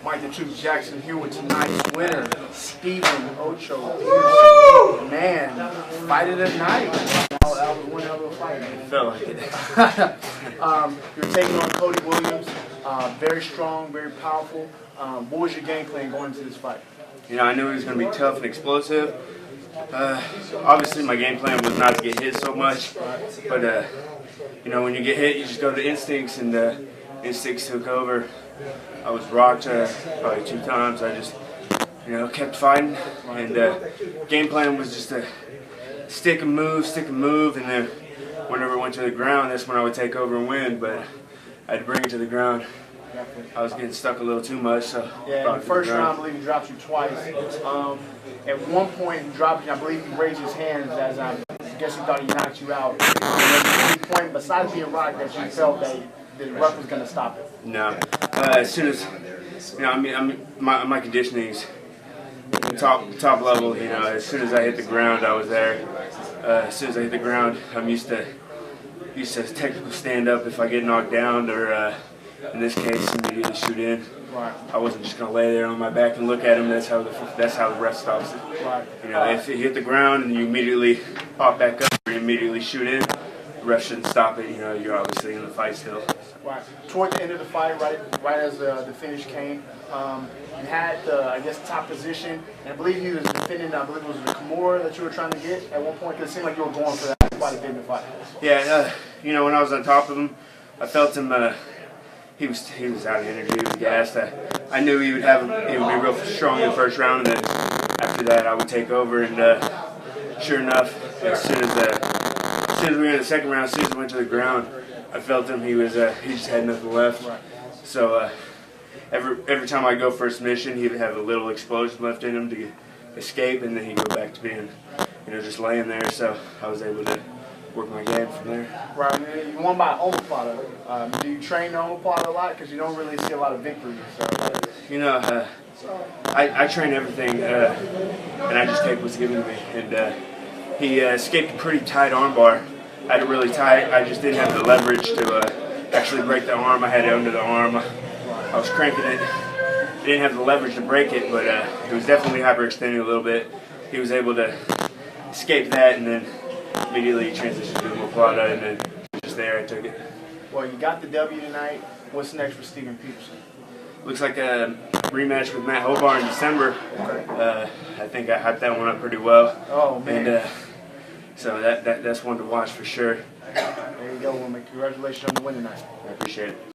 Mike the Truth Jackson here with tonight's winner, Stephen Ocho Peterson. Man, fight of the night. That was one hell of a fight, man. It felt like it. You're taking on Cody Williams. Very strong, very powerful. What was your game plan going into this fight? You know, I knew he was going to be tough and explosive. Obviously, my game plan was not to get hit so much, but you know, when you get hit, you just go to instincts, and instincts took over. I was rocked probably 2 times. I just, you know, kept fighting, and game plan was just to stick and move, and then whenever it went to the ground, that's when I would take over and win. But I had to bring it to the ground. I was getting stuck a little too much, so yeah. In the first round, I believe he dropped you twice. At one point, he dropped you. I believe he raised his hands as I guess he thought he knocked you out. At any point, besides being rocked, that you felt that the ref was going to stop it. No. As soon as, you know, my conditioning's top level. You know, as soon as I hit the ground, I was there. As soon as I hit the ground, I'm used to technical stand up if I get knocked down, or in this case, immediately shoot in. Right. I wasn't just gonna lay there on my back and look at him. That's how the ref stops it. Right. You know, if you hit the ground and you immediately pop back up or you immediately shoot in, the ref shouldn't stop it. You know, you're obviously in the fight still. Right. Toward the end of the fight, right as the finish came, you had the, I guess, top position, and I believe you was defending. I believe it was the Kimura that you were trying to get at one point, because it seemed like you were going for that quite a bit in the fight. Yeah. You know, when I was on top of him, I felt him. He was out of energy. He was gassed. I knew he would be real strong in the first round, and then after that I would take over. And sure enough, as soon as we were in the second round, as soon as we went to the ground, I felt him. He just had nothing left. Right. So every time I go for a submission, he'd have a little explosion left in him to escape, and then he'd go back to being, you know, just laying there. So I was able to work my game from there. Right, you won by omoplata. Do you train the omoplata a lot? Because you don't really see a lot of victories. So. You know, I train everything, and I just take what's given to me. And he escaped a pretty tight armbar. I had it really tight. I just didn't have the leverage to actually break the arm. I had it under the arm. I was cranking it. I didn't have the leverage to break it, but it was definitely hyperextending a little bit. He was able to escape that, and then immediately transitioned to the omoplata, and then just there I took it. Well, you got the W tonight. What's next for Stephen Peterson? Looks like a rematch with Matt Hobart in December. I think I hyped that one up pretty well. Oh, man. And so that's one to watch for sure. There you go, woman. Congratulations on the win tonight. I appreciate it.